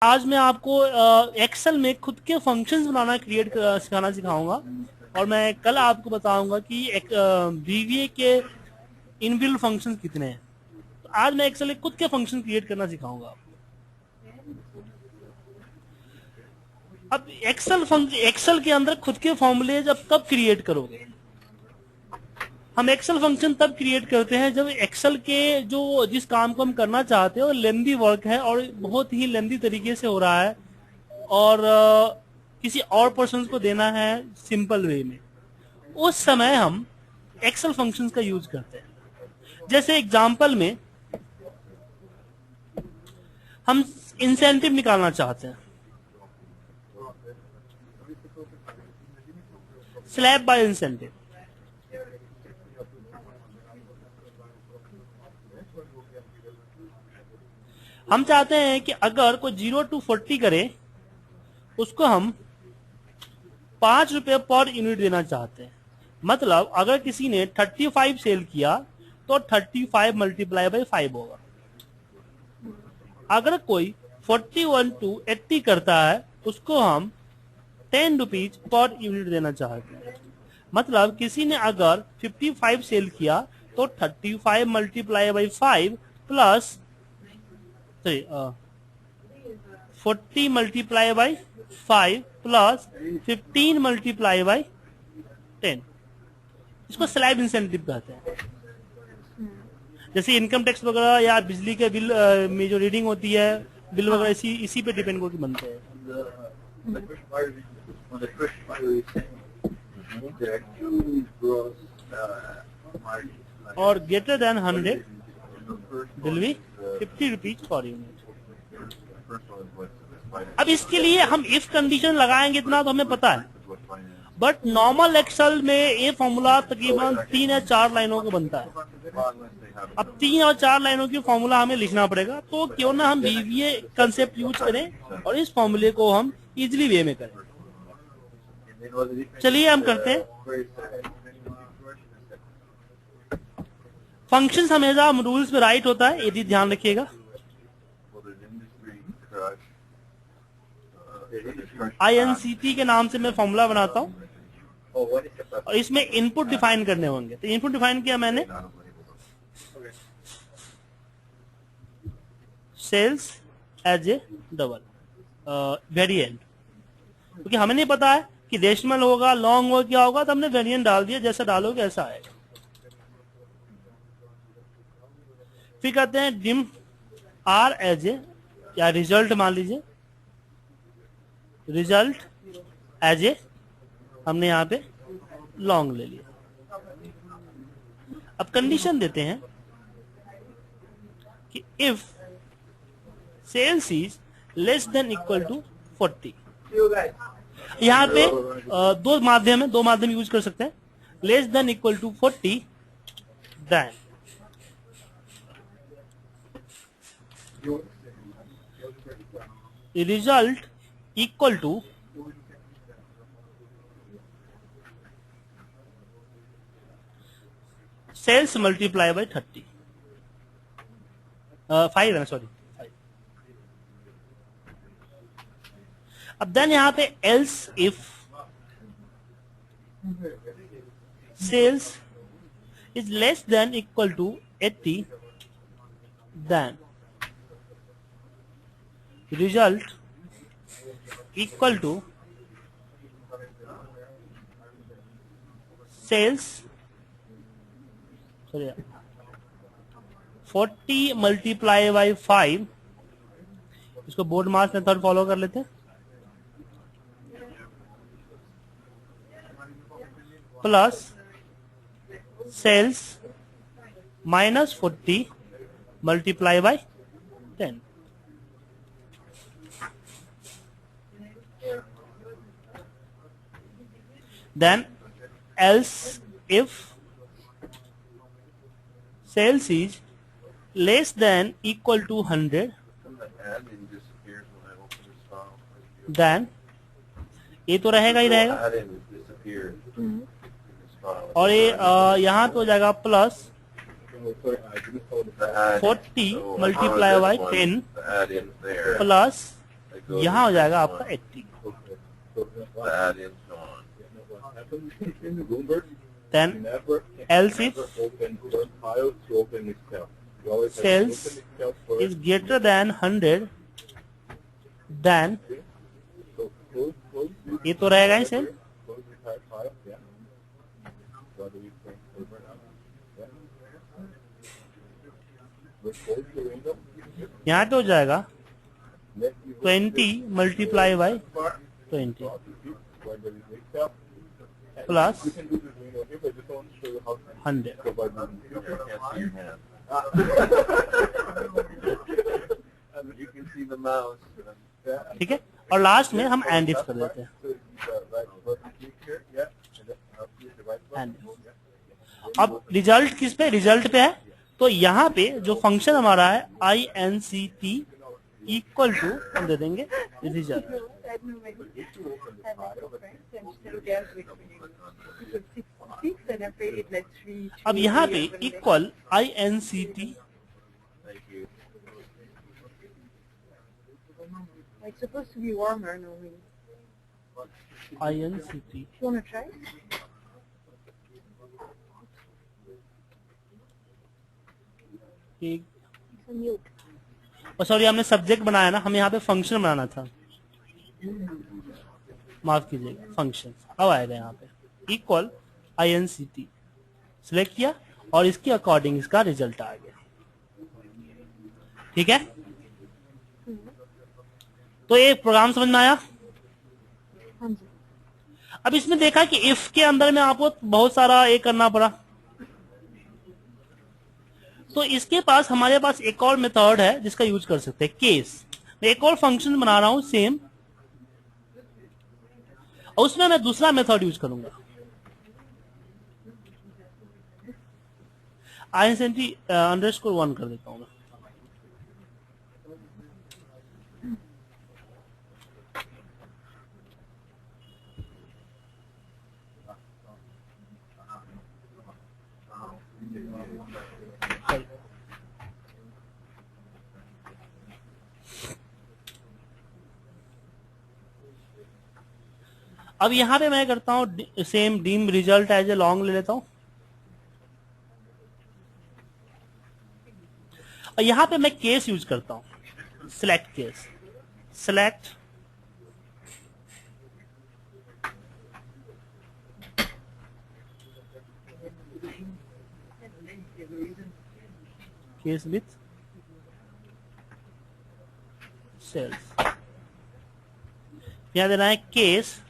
आज मैं आपको एक्सेल में खुद के फंक्शंस बनाना सिखाना सिखाऊंगा और मैं कल आपको बताऊंगा कि VBA के इनबिल्ट फंक्शंस कितने हैं। तो आज मैं एक्सेल में खुद के फंक्शन क्रिएट करना सिखाऊंगा। अब एक्सेल के अंदर खुद के फॉर्मूले जब कब क्रिएट करोगे? हम एक्सेल फंक्शन तब क्रिएट करते हैं जब एक्सेल के जो जिस काम को हम करना चाहते हैं वो लेंदी वर्क है और बहुत ही लेंदी तरीके से हो रहा है और किसी और पर्सन को देना है सिंपल वे में। उस समय हम एक्सेल फंक्शंस का यूज करते हैं। जैसे एग्जांपल में हम इंसेंटिव निकालना चाहते हैं, स्लैब बाय इंसेंटिव। हम चाहते हैं कि अगर कोई 0 to 40 करे उसको हम 5 रुपए पर यूनिट देना चाहते हैं। मतलब अगर किसी ने 35 सेल किया तो 35 मल्टीप्लाई बाई 5 होगा। अगर कोई 41 to 80 करता है उसको हम 10 रुपीज पर यूनिट देना चाहते हैं। मतलब किसी ने अगर 55 सेल किया तो 35 multiply by 5 plus 40 multiply by 5 plus 15 multiply by 10। इसको स्लैब इंसेंटिव कहते हैं। जैसे इनकम टैक्स वगैरह या बिजली के बिल में जो रीडिंग होती है, बिल वगैरह इसी पे डिपेंड करके बनते हैं। और greater than 100 will be 50 rupees per unit. अब इसके लिए हम इफ कंडीशन लगाएंगे इतना तो हमें पता है, बट नॉर्मल एक्सेल में ये फॉर्मूला तकरीबन 3 या 4 लाइनों का बनता है। अब 3 और 4 लाइनों की फॉर्मूला हमें लिखना पड़ेगा, तो क्यों ना हम VBA कंसेप्ट यूज करें और इस फॉर्मूले को हम इजिली वे में करें। चलिए हम करते हैं। फंक्शंस हमेशा रूल्स में राइट होता है, यदि ध्यान रखिएगा। INCT के नाम से मैं फॉर्मूला बनाता हूं और इसमें इनपुट डिफाइन करने होंगे। तो इनपुट डिफाइन किया मैंने, sales as a double variant, क्योंकि हमें नहीं पता है कि डेसिमल होगा, लॉन्ग होगा, क्या होगा, तो हमने वेरिएंट डाल दिया। जैसा डालोगे ऐसा आएगा। फिर कहते हैं डिम आर एज ए, या रिजल्ट मान लीजिए, रिजल्ट एज ए, हमने यहां पे लॉन्ग ले लिया। अब कंडीशन देते हैं कि if sales is less than equal to 40। यहां पे दो माध्यम यूज कर सकते हैं। Less than equal to 40 then result equal to sales multiply by 30 5 है, सॉरी 5। अब देन यहां पे else if sales is less than equal to 80 then result equal to sales 40 multiply by 5। इसको बोर्ड मास मेथड फॉलो कर लेते हैं। Plus sales minus 40 multiply by 10। Then else if sales is less than equal to 100, then ये तो रहेगा ही रहेगा, और ये यहाँ पे हो जाएगा प्लस 40 multiplied by 10 plus यहाँ हो जाएगा आपका 80। Then else if sales is greater than 100, then ये तो रहेगा ही सेल। यहाँ पे हो जाएगा 20 मल्टीप्लाई बाई 20 प्लस 100। ठीक है, और लास्ट में हम एंड इफ कर देते हैं। अब रिजल्ट किस पे, रिजल्ट पे है, तो यहाँ पे जो फंक्शन हमारा है INCT इक्वल टू हम दे देंगे रिजल्ट। अब यहाँ पे equal INCT It's supposed to be warmer, no? INCT You want to try? एक It's on mute. और सॉरी हमने सब्जेक्ट बनाया ना, हमें यहाँ पे फंक्शन बनाना था, माफ कीजिएगा, फंक्शन। अब आएगा यहाँ पे इक्वल INCT सिलेक्ट किया और इसके अकॉर्डिंग इसका रिजल्ट आ गया। ठीक है, तो ये प्रोग्राम समझ में आया। हाँ जी। अब इसमें देखा कि इफ के अंदर में आपको बहुत सारा ये करना पड़ा, तो इसके पास हमारे पास एक और मेथड है जिसका यूज कर सकते हैं, केस। मैं एक और फंक्शन बना रहा हूं सेम, और उसमें मैं दूसरा मेथड यूज करूंगा। INCT _1 कर देता हूं मैं। अब यहां पे मैं करता हूं same dim result as a long ले लेता हूं, और यहां पे मैं केस यूज करता हूं, select case, select case with sales. यहां देना है केस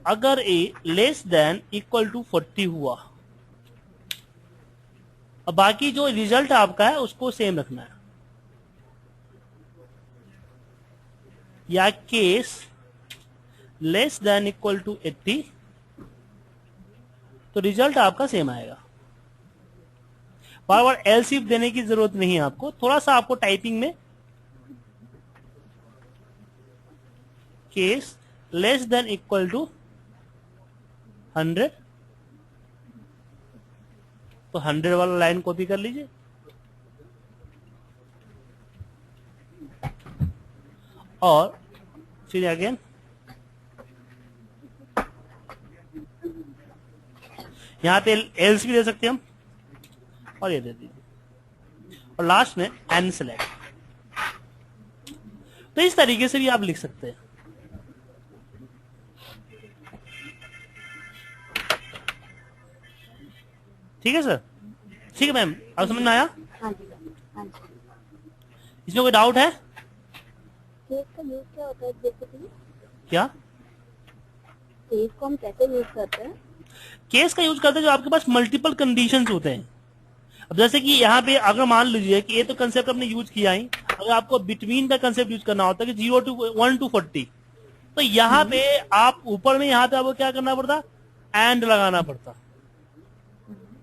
अगर a less than equal to 40 हुआ, अब बाकी जो रिजल्ट आपका है उसको सेम रखना है, या case less than equal to 80, तो रिजल्ट आपका सेम आएगा। बार बार एल्स इफ देने की जरूरत नहीं है आपको, थोड़ा सा आपको टाइपिंग में case less than equal to 100, तो 100 वाला लाइन कॉपी कर लीजिए, और फिर अगेन यहां पे एल्स भी दे सकते हैं हम, और ये दे दीजिए, और लास्ट में एन सेलेक्ट। तो इस तरीके से भी आप लिख सकते हैं। ठीक है सर, ठीक है मैम, अब समझ में आया। हाँ जी, हाँ जी। इसमें कोई डाउट है केस का यूज क्या होता है बेसिकली? क्या? केस को हम कैसे यूज करते हैं? केस का यूज करते हैं जो आपके पास मल्टीपल कंडीशंस होते हैं। अब जैसे कि यहाँ पे अगर मान लीजिए कि ये तो कंसेप्ट आपने यूज किया ही, अगर आपको बिटवीन का कंसेप्ट यूज करना होता है कि 0 to 1 to 40, तो यहाँ पे आप ऊपर में यहाँ पे आपको क्या करना पड़ता, एंड लगाना पड़ता,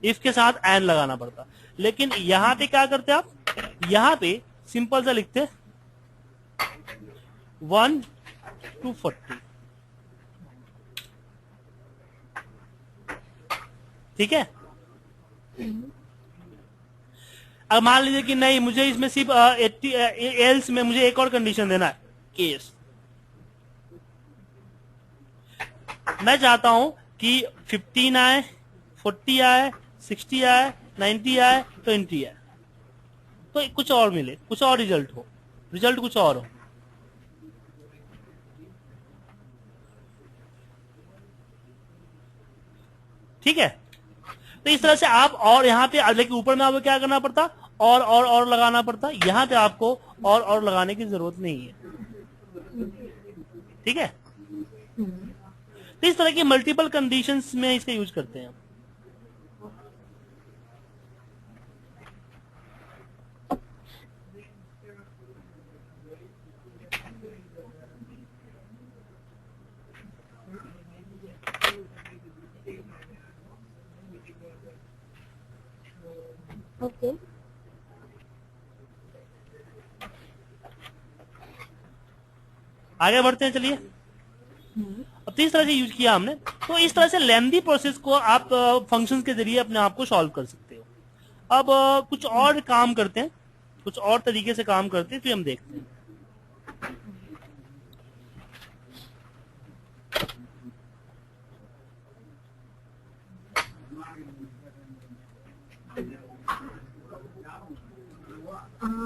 इफ के साथ एंड लगाना पड़ता। लेकिन यहाँ पे क्या करते आप, यहाँ पे सिंपल सा लिखते 1 to 40। ठीक है, अब मान लीजिए कि नहीं, मुझे इसमें सिर्फ 80 एल्स में मुझे एक और कंडीशन देना है, केस मैं चाहता हूं कि 15 आए, 40 आए, 60 आए, 90 आए, 20 आए, तो कुछ और मिले, कुछ और रिजल्ट हो, रिजल्ट कुछ और हो। ठीक है, तो इस तरह से आप, और यहाँ पे लेकिन ऊपर में आपको क्या करना पड़ता, और लगाना पड़ता। यहाँ पे आपको और लगाने की जरूरत नहीं है। ठीक है, तो इस तरह की मल्टीपल कंडीशंस में इसका यूज करते हैं। ओके। आगे बढ़ते हैं, चलिए। अब तो इस तरह से यूज किया हमने, तो इस तरह से लेंदी प्रोसेस को आप फंक्शंस के जरिए अपने आप को सॉल्व कर सकते हो। अब कुछ और काम करते हैं, कुछ और तरीके से काम करते हैं, फिर हम देखते हैं।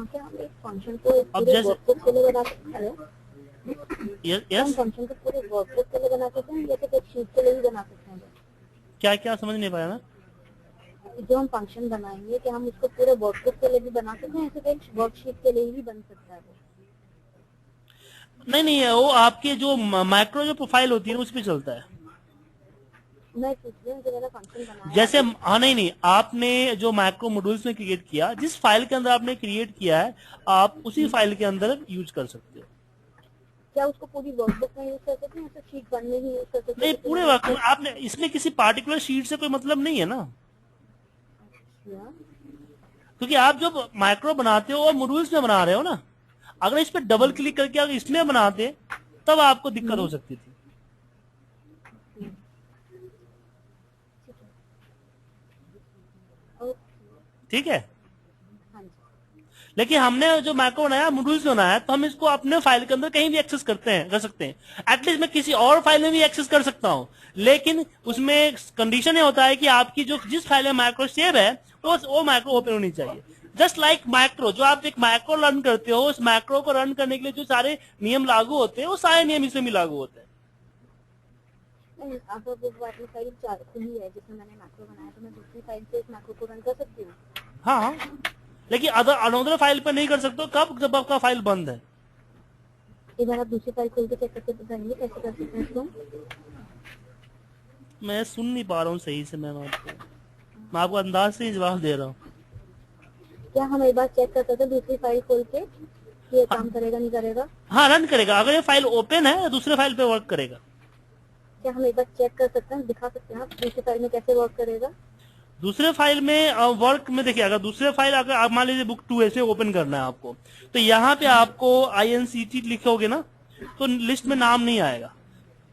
क्या हम एक फंक्शन को अब पूरे जैसे वर्कबुक के लिए बना सकते हैं? हम यस, फंक्शन को पूरे वर्कबुक के लिए बना सकते हैं या फिर एक शीट के लिए भी बना सकते हैं? क्या क्या समझ नहीं पाया ना। जो हम फंक्शन बनाएंगे, क्या हम उसको पूरे वर्कबुक के लिए भी बना सकते हैं, ऐसे एक वर्कशीट के लिए भी बन सकता है वो? नहीं नहीं, वो आपके जो माइक्रो जो प्रोफाइल होती है ना, उस पर चलता है। मैं पूछ रही हूँ जो मेरा फंक्शन बनाया जैसे है, हाँ, नहीं नहीं, आपने जो माइक्रो मॉड्यूल्स में क्रिएट किया, जिस फाइल के अंदर आपने क्रिएट किया है, आप उसी फाइल के अंदर यूज कर सकते हो। क्या उसको पूरी वर्कबुक में यूज कर सकते हैं, ऐसे शीट 1 में ही यूज कर सकते नहीं, हैं? पूरे वक्त में आपने, इसमें किसी पार्टिकुलर शीट से कोई मतलब नहीं है ना, क्योंकि आप जो माइक्रो बनाते हो वो मॉड्यूल्स में बना रहे हो ना। अगर इस पर डबल क्लिक करके अगर इसमें बनाते, तब आपको दिक्कत हो सकती थी। ठीक है, लेकिन हमने जो मैक्रो बनाया, मॉड्यूल्स बनाया, तो हम इसको अपने फाइल के अंदर कहीं भी एक्सेस कर सकते हैं। एटलीस्ट मैं किसी और फाइल में भी एक्सेस कर सकता हूं, लेकिन उसमें कंडीशन ये होता है कि आपकी जो जिस फाइल में मैक्रो सेव है, वो मैक्रो ओपन होनी चाहिए। जस्ट लाइक मैक्रो, जो आप एक मैक्रो रन करते हो, उस मैक्रो को रन करने के लिए जो सारे नियम लागू होते हैं, वो सारे नियम इसमें भी लागू होते हैं। अगर वो वाली फाइल खुली है जिसमें मैंने मैक्रो बनाया, तो मैं दूसरी फाइल से इस मैक्रो को रन कर सकती हूँ? हाँ, लेकिन अनदर फाइल पर नहीं कर सकते। कब? जब आपका फाइल बंद है। एक बार आप दूसरी फाइल खोल के चेक करके बताएंगे कैसे कर सकते हैं इसको? मैं सुन नहीं पा रहा हूँ सही से मैम मैं आपको अंदाज से ही जवाब दे रहा हूँ। क्या हम एक बार चेक कर सकते हैं दूसरी फाइल खोल के कि ये काम करेगा नहीं करेगा? हाँ, रन करेगा। अगर ये फाइल ओपन है, दूसरे फाइल पे वर्क करेगा। क्या हम एक बार चेक कर सकते हैं, दिखा सकते हैं आप दूसरी फाइल में कैसे वर्क करेगा? दूसरे फाइल में वर्क में देखिए, अगर दूसरे फाइल, अगर आप मान लीजिए बुक 2 ऐसे ओपन करना है आपको, तो यहाँ पे आपको INCT लिखोगे ना, तो लिस्ट में नाम नहीं आएगा।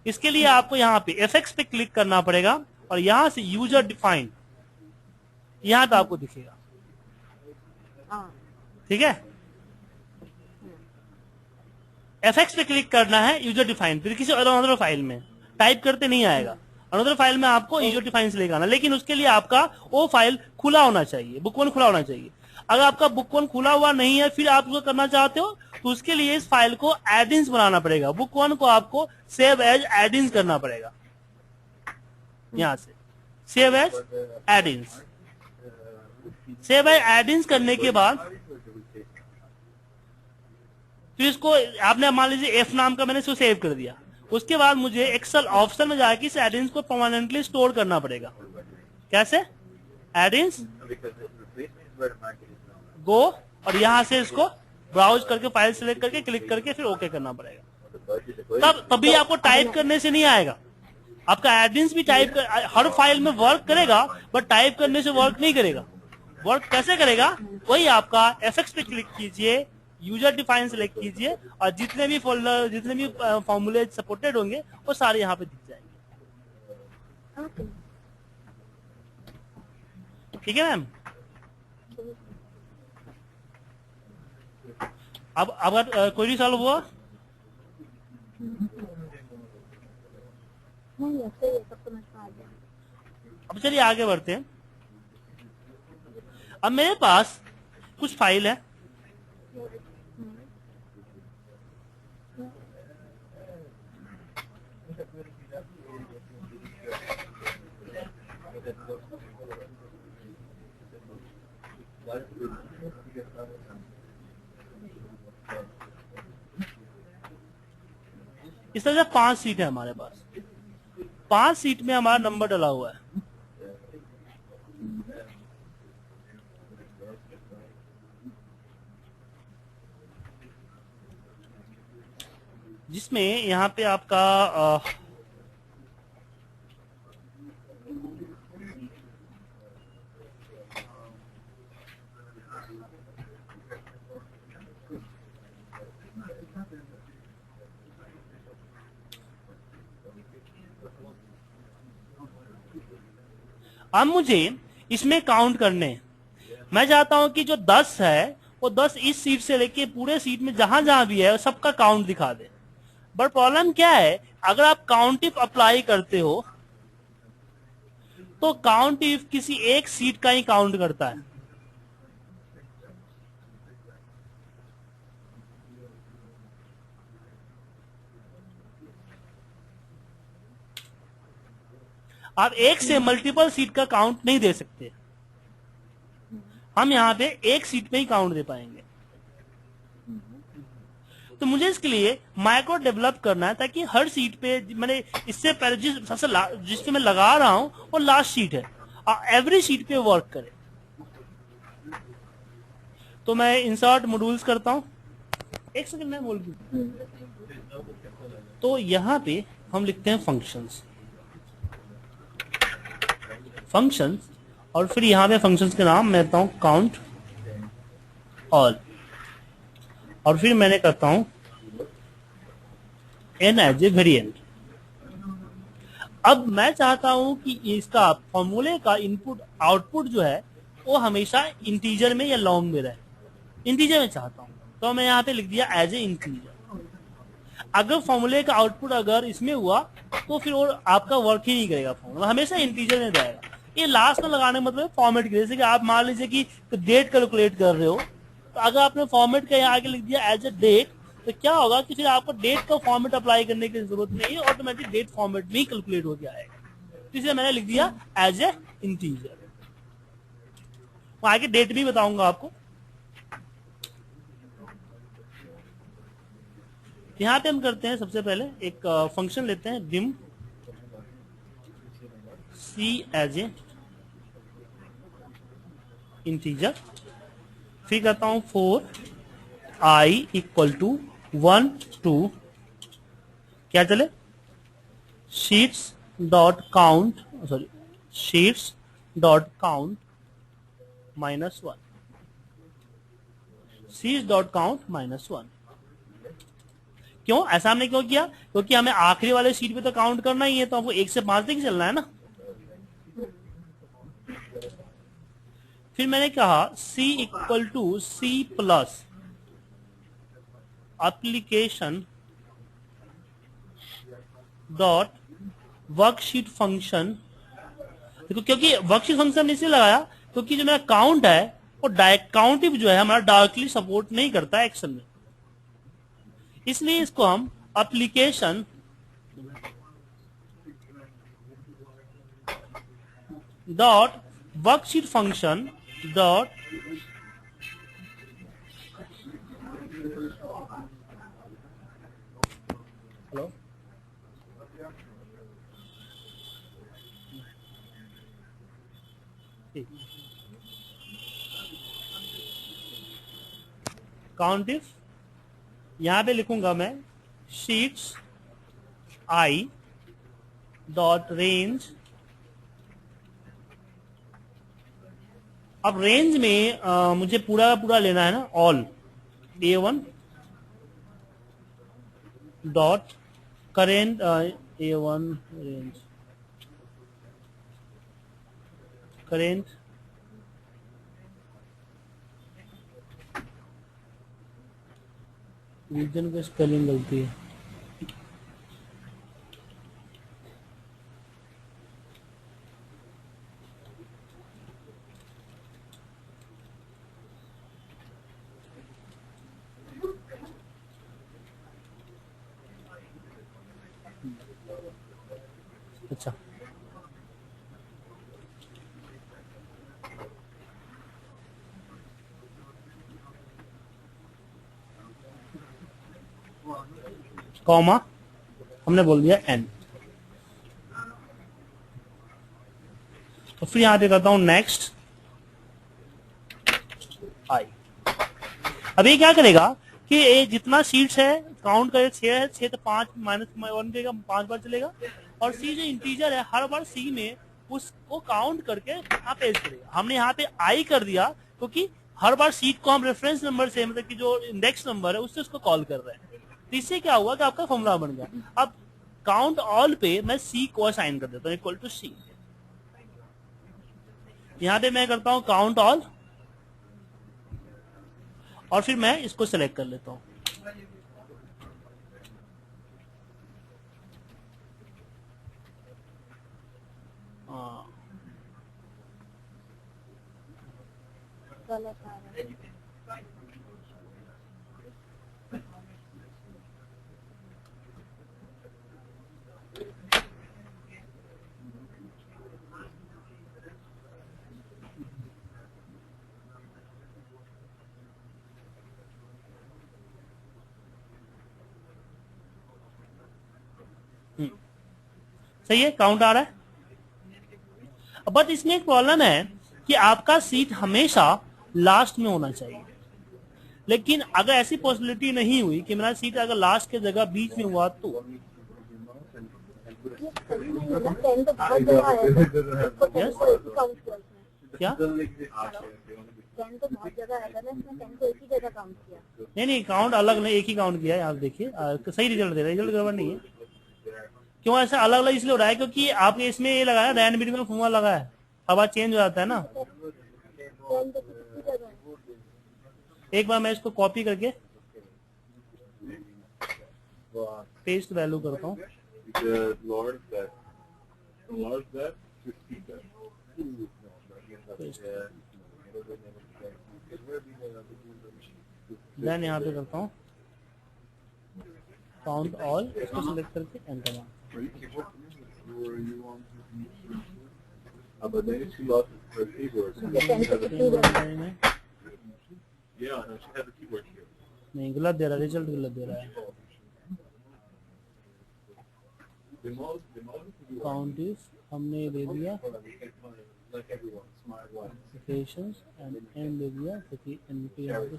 इसके लिए आपको यहाँ पे FX पे क्लिक करना पड़ेगा, और यहाँ से यूजर डिफाइंड, यहाँ पे आपको दिखेगा। ठीक है, FX पे क्लिक करना है, यूजर डिफाइंड, फिर किसी अनदर फाइल में टाइप करते नहीं आएगा। अनदर फाइल में आपको यूजर डिफाइंड से लेकर आना, लेकिन उसके लिए आपका वो फाइल खुला होना चाहिए, बुक 1 खुला होना चाहिए। अगर आपका बुक 1 खुला हुआ नहीं है, फिर आप उसको करना चाहते हो, तो उसके लिए इस फाइल को एडिंस बनाना पड़ेगा। बुक 1 को आपको सेव एज एडिंस करना पड़ेगा, यहां से सेव एज एडिंस। सेव एज एडिंस करने के बाद फिर इसको आपने मान लीजिए F नाम का मैंने इसको सेव कर दिया। उसके बाद मुझे एक्सेल ऑप्शन में जाके इस एडिंस को परमानेंटली स्टोर करना पड़ेगा। कैसे? एडिंस गो, और यहां से इसको ब्राउज करके फाइल सिलेक्ट करके क्लिक करके फिर ओके करना पड़ेगा। तभी आपको टाइप करने से नहीं आएगा। आपका एडिंस भी हर फाइल में वर्क करेगा, बट टाइप करने से वर्क नहीं करेगा। वर्क कैसे करेगा? वही आपका FX पे क्लिक कीजिए, यूजर डिफाइन सेलेक्ट कीजिए, और जितने भी फोल्डर, जितने भी फॉर्मूले सपोर्टेड होंगे, वो सारे यहाँ पे दिख जाएंगे। ठीक है मैम? अब अगर क्वेरी सॉल्व हुआ, नहीं ऐसे ही है, सब समझ में आ गया। अब चलिए आगे बढ़ते हैं। अब मेरे पास कुछ फाइल है, इस तरह से 5 सीट है हमारे पास। 5 सीट में हमारा नंबर डला हुआ है। जिसमें यहाँ पे आपका अब मुझे इसमें काउंट करने हैं। मैं चाहता हूं कि जो 10 है वो 10 इस सीट से लेके पूरे सीट में जहां जहां भी है सबका काउंट दिखा दे। बट प्रॉब्लम क्या है, अगर आप काउंट इफ अप्लाई करते हो तो काउंट इफ किसी एक सीट का ही काउंट करता है। आप एक से मल्टीपल सीट का काउंट नहीं दे सकते। हम यहाँ पे एक सीट में ही काउंट दे पाएंगे। तो मुझे इसके लिए माइक्रो डेवलप करना है ताकि हर सीट पे मैंने इससे पहले जिससे मैं लगा रहा हूं वो लास्ट सीट है, एवरी सीट पे वर्क करे। तो मैं इंसर्ट मॉड्यूल्स करता हूं, एक सेकंड मैं बोल दूं। तो यहाँ पे हम लिखते हैं फंक्शंस, और फिर यहाँ पे फंक्शंस के नाम मैं देता हूं काउंट ऑल, और फिर मैंने करता हूं एन एज ए वेरिएंट। अब मैं चाहता हूं कि इसका फॉर्मूले का इनपुट आउटपुट जो है वो हमेशा इंटीजर में या लॉन्ग में रहे। इंटीजर में चाहता हूं तो मैं यहाँ पे लिख दिया एज ए इंटीजर। अगर फॉर्मूले का आउटपुट अगर इसमें हुआ तो फिर वो आपका वर्क ही नहीं करेगा, फॉर्मूला हमेशा इंटीजर में रहेगा। ये लास्ट में लगाने मतलब फॉर्मेट के, जैसे कि आप मान लीजिए कि डेट कैलकुलेट कर रहे हो, तो अगर आपने फॉर्मेट का यहाँ आगे लिख दिया एज ए डेट, तो क्या होगा कि फिर आपको डेट का फॉर्मेट अप्लाई करने की जरूरत नहीं है, ऑटोमेटिक डेट फॉर्मेट में ही कैलकुलेट हो जाएगा। इसलिए मैंने लिख दिया एज ए इंटीजर। आगे डेट भी बताऊंगा आपको। यहाँ पे हम करते हैं सबसे पहले एक फंक्शन लेते हैं dim c as a integer, फिर करता हूं for I इक्वल टू 1 2 क्या चले sheets dot count, sorry sheets dot count -1, sheets dot count -1। क्यों ऐसा हमने क्यों किया, क्योंकि हमें आखिरी वाले शीट पे तो काउंट करना ही है, तो हमको 1 से 5 तक चलना है ना। फिर मैंने कहा C equal to C plus application dot worksheet function. देखो क्योंकि वर्कशीट फंक्शन इसलिए लगाया क्योंकि जो मेरा काउंट है वो काउंटिव जो है हमारा डायरेक्टली सपोर्ट नहीं करता है एक्शन में, इसलिए इसको हम application dot worksheet function dot hello काउंटिव, यहां पे लिखूंगा मैं शीट्स आई डॉट रेंज। अब रेंज में मुझे पूरा पूरा लेना है ना, all A1 dot current A1 range current region का स्पेलिंग गलती है। अच्छा, कॉमा हमने बोल दिया एन, तो फिर यहां पे करता हूं नेक्स्ट आई। अब ये क्या करेगा कि ये जितना सीट्स है काउंट करे 6 है, 6 तो 5 -1 देगा, 5 बार चलेगा, और सी जो इंटीजर है हर बार सी में उसको काउंट करके यहाँ पेश करेगा। हमने यहाँ पे आई कर दिया क्योंकि हर बार सीट को हम रेफरेंस नंबर से, मतलब कि जो इंडेक्स नंबर है उससे उसको कॉल कर रहे हैं। तो इससे क्या हुआ कि आपका फॉर्मूला बन गया। अब काउंट ऑल पे मैं सी को असाइन कर देता हूँ इक्वल टू सी। यहाँ पे मैं करता हूँ काउंट ऑल और फिर मैं इसको सेलेक्ट कर लेता हूँ। गलत आ रहा है। सही है, काउंट आ रहा है। बट इसमें एक प्रॉब्लम है कि आपका सीट हमेशा लास्ट में होना चाहिए, लेकिन अगर ऐसी पॉसिबिलिटी नहीं हुई कि मेरा सीट अगर लास्ट के जगह बीच में हुआ तो ये सही नहीं है ना, 10 तो बहुत जगह है, इसको 10 को एक ही काउंट किया उसने। क्या 10 तो बहुत जगह है ना, इसने 10 को एक ही जगह काउंट किया। नहीं, काउंट अलग नहीं, एक ही काउंट किया है। आप देखिए सही रिजल्ट दे रहा है, रिजल्ट गड़बड़ नहीं है। क्यों ऐसा अलग अलग इसलिए हो रहा है क्योंकि आपने इसमें ये लगाया रैन बिट में फुआ लगा है, हवा चेंज हो जाता है ना। 10 तो किसी जगह है। एक बार मैं इसको कॉपी करके पेस्ट वैल्यू करता हूँ। देन यहाँ पे करता हूँ काउंट ऑल, इसको सिलेक्ट करके एंटर मार। नहीं, गलत दे रहा है, रिजल्ट गलत दे रहा है। काउंट इज हमने दे दिया लोकेशंस एंड एन दे दिया क्योंकि एन पे यहाँ पे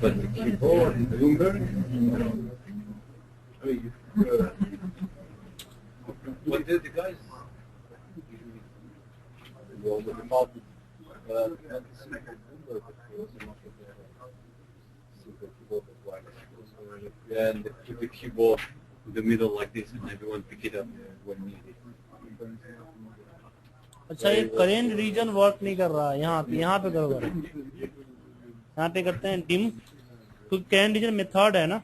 But the keyboard, Bloomberg, I mean, what did the guys? Well, with the mouth, not the super Bloomberg, but it was a much of the super keyboard as well. Yeah, and they put the keyboard in the middle like this, and everyone pick it up when needed. अच्छा, ये current reason work नहीं कर रहा है। यहाँ पे करो, यहाँ पे करते हैं डिम, क्योंकि करेंट रीजन मेथड है ना।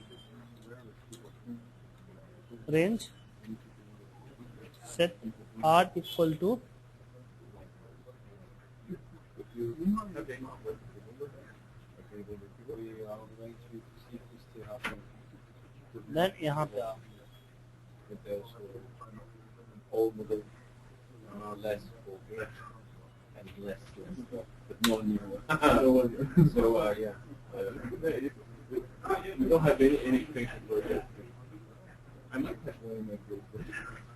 Range set art equal to then यहाँ पे आओ, Less and less, but more new. So yeah, we don't have any patience for that. I might have one in my group.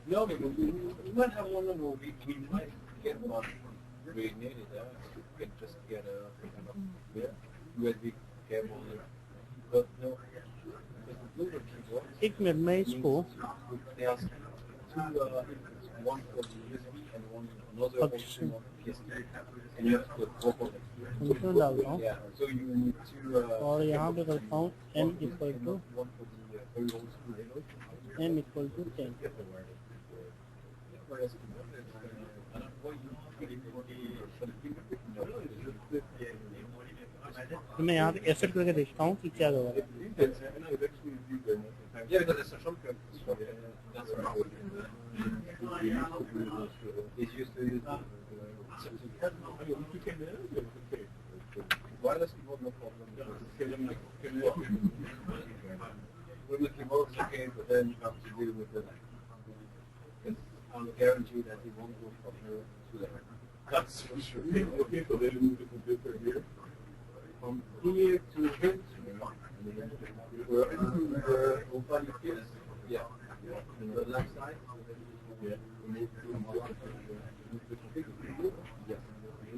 No, but we might have one in a week. We might get one reignited. We can just get a USB cable. But no, because the Bluetooth keyboard. एक minute में इसको They ask one for the USB and one another Function. one for PS2, and you have to put both of them. Function डालता हूँ Yeah, so you need to. और यहाँ पे करता हूँ n equal to One for the very old school Windows. n equal to 10। Whereas the other is, I don't know why you put it for the fingerprint. No, it's just तो मैं यहाँ पे effort करके देखता हूँ कि क्या होगा। Depends, I know it actually is very much sometimes. Yeah, because it's a shortcut. So, that's what it's used to use. I mean, if you can manage it, it's okay. Wireless keyboard, no problem. With the keyboard, it's okay, but then you have to deal with the. I'll guarantee that it won't go from here to there. That's for sure. Okay, so they move the computer here. From here to here. Yeah. The left side. Yeah. Yeah.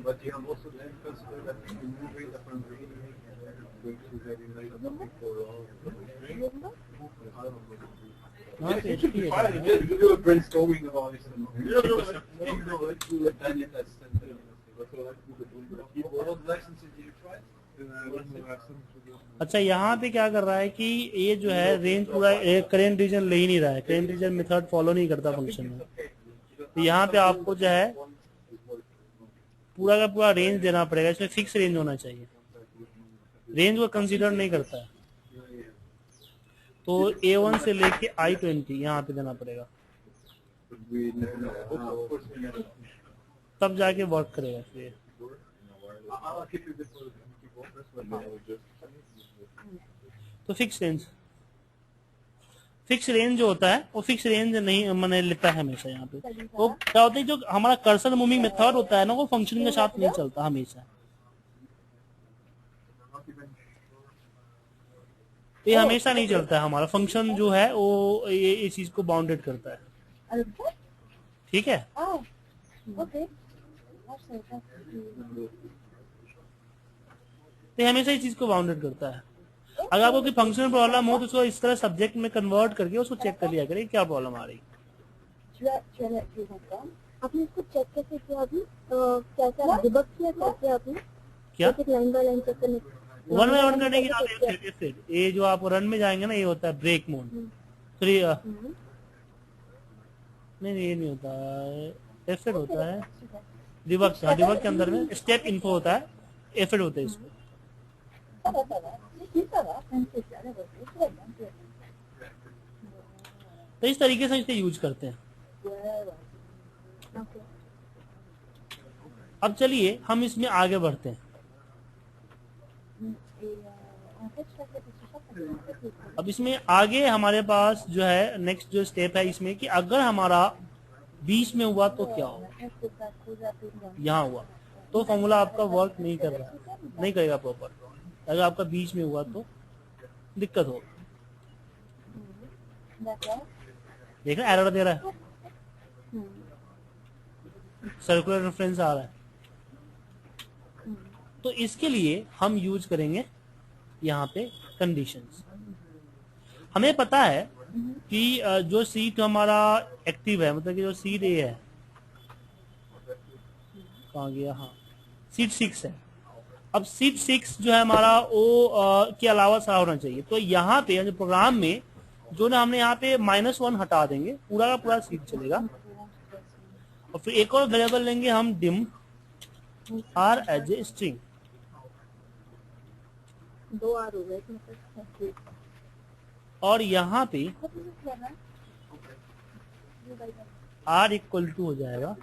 But you have also then consider that you move it from green going to very nice for all. हाँ तो HP है Fine, we do a brainstorming about this. What licenses did you try? अच्छा, यहाँ पे क्या कर रहा है कि ये जो है रेंज पूरा करेंट रीजन ले ही नहीं रहा है, करेंट रीजन मेथड फॉलो नहीं करता फंक्शन में। तो यहाँ पे आपको जो है पूरा का पूरा रेंज देना पड़ेगा, इसमें फिक्स रेंज होना चाहिए, रेंज वो कंसीडर नहीं करता है। तो A1 से लेके I20 यहाँ पे देना पड़ेगा, तब जाके वर्क करेगा फिर। तो फिक्स रेंज जो होता है वो फिक्स रेंज नहीं मैंने लेता है हमेशा। यहाँ पे वो क्या होता है, जो हमारा कर्सर मूविंग मेथड होता है ना, वो फंक्शन के साथ नहीं चलता हमेशा। ये हमेशा नहीं चलता है, हमारा फंक्शन जो है वो ये चीज को बाउंडेड करता है। ठीक है, तो ये हमेशा इस चीज को बाउंडेड करता है। अगर आपको कोई फंक्शनल प्रॉब्लम हो तो उसको इस तरह सब्जेक्ट में कन्वर्ट करके उसको चेक कर लिया करें क्या प्रॉब्लम आ रही। आपने इसको चेक कैसे किया अभी? क्या डिबग किया कैसे आपने? क्या लाइन बाय लाइन चेक करने, वन बाय वन करने की आप ये जो आप रन में जाएंगे ना, ये होता है ब्रेक मोड। फिर नहीं ये नहीं होता, एफेड होता है डिबग। डिबग के अंदर में स्टेप इन्फो होता है, एफेड होता है इसको। तो इस तरीके से इसे यूज करते हैं। अब चलिए हम इसमें आगे बढ़ते हैं। अब इसमें आगे हमारे पास जो है नेक्स्ट जो स्टेप है इसमें कि अगर हमारा बीच में हुआ तो क्या होगा। यहाँ हुआ तो फॉर्मूला आपका वर्क नहीं कर रहा है, नहीं करेगा प्रॉपर। अगर आपका बीच में हुआ तो दिक्कत होगी। देख रहे एरर दे रहा है, सर्कुलर रेफरेंस आ रहा है। तो इसके लिए हम यूज करेंगे यहाँ पे कंडीशंस। हमें पता है कि जो सीट हमारा एक्टिव है, मतलब कि जो सीट ए है, कहाँ गया, हाँ सीट 6 है। अब सीट 6 जो है हमारा वो के अलावा सारा होना चाहिए। तो यहाँ पे जो प्रोग्राम में जो ना हमने यहाँ पे -1 हटा देंगे, पूरा का पूरा सीट चलेगा। और फिर एक और वेरिएबल लेंगे हम dim R as a string. 2 R हो गए। और यहाँ पे R इक्वल टू हो जाएगा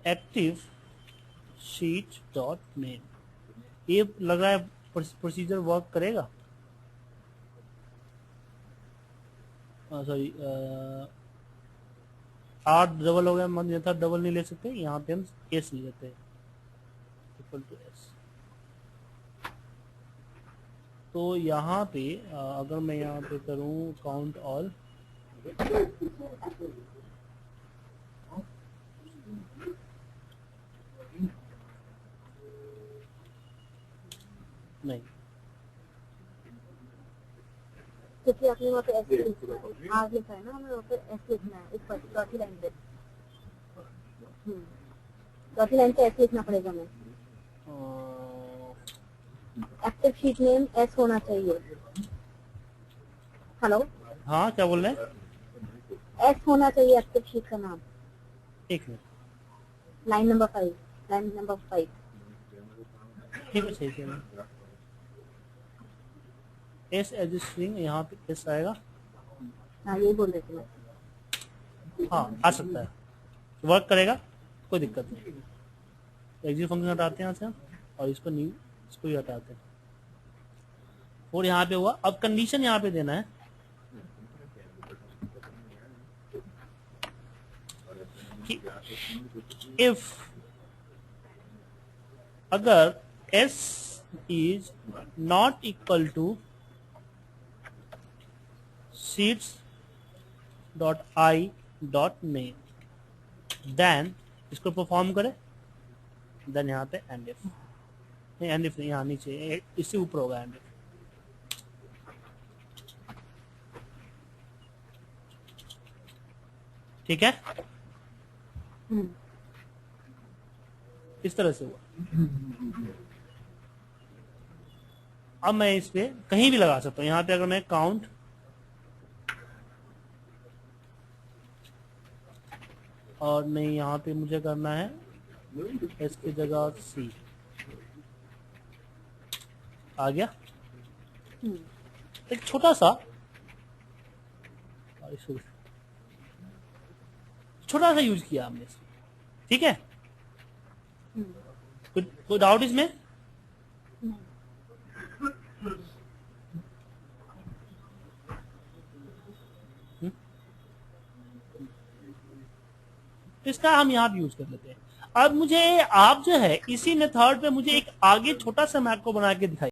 एक्टिव शीट डॉट नेम। ये लग रहा है प्रोसीजर वर्क करेगा। सॉरी R डबल हो गया, मतलब था डबल नहीं ले सकते, यहाँ पे हम S ले लेते हैं इक्वल टू S। तो यहाँ पे अगर मैं यहाँ पे करूँ काउंट ऑल, नहीं क्योंकि आपने वहाँ पे एस लिखना है, आर लिखा है ना, हमें वहाँ पे एस लिखना है ऊपर चौथी लाइन पे। चौथी लाइन पे एस लिखना पड़ेगा हमें। एक्टिव शीट नेम एस होना चाहिए। हेलो, हाँ क्या बोल रहे हैं? एस होना चाहिए एक्टिव शीट का नाम। एक minute, line number 5, line number 5। ठीक है, सही कह रहे हैं। एस एज स्ट्रिंग, यहाँ पे एस आएगा। हाँ यही बोल रहे थे मैं। हाँ, आ सकता है, वर्क करेगा, कोई दिक्कत नहीं। एग्जिट फंक्शन हटाते हैं यहाँ से हम, और इसको न्यू, इसको भी हटाते हैं। और यहाँ पे हुआ, अब कंडीशन यहाँ पे देना है कि इफ अगर s is not equal to sheets.i.name, then इसको परफॉर्म करे, देन यहाँ पे एंड इफ, नहीं एंड इफ नहीं, यहाँ नीचे इससे ऊपर होगा एंड इफ। ठीक है, इस तरह से हुआ। अब मैं इस पे कहीं भी लगा सकता हूँ। यहाँ पे अगर मैं काउंट और नहीं, यहाँ पे मुझे करना है एस की जगह सी, आ गया। एक छोटा सा यूज किया हमने, ठीक है। कोई डाउट इसमें? इसका हम यहाँ पे यूज कर लेते हैं। अब मुझे आप जो है इसी मेथड पे मुझे एक आगे छोटा सा मैक्रो बना के दिखाई।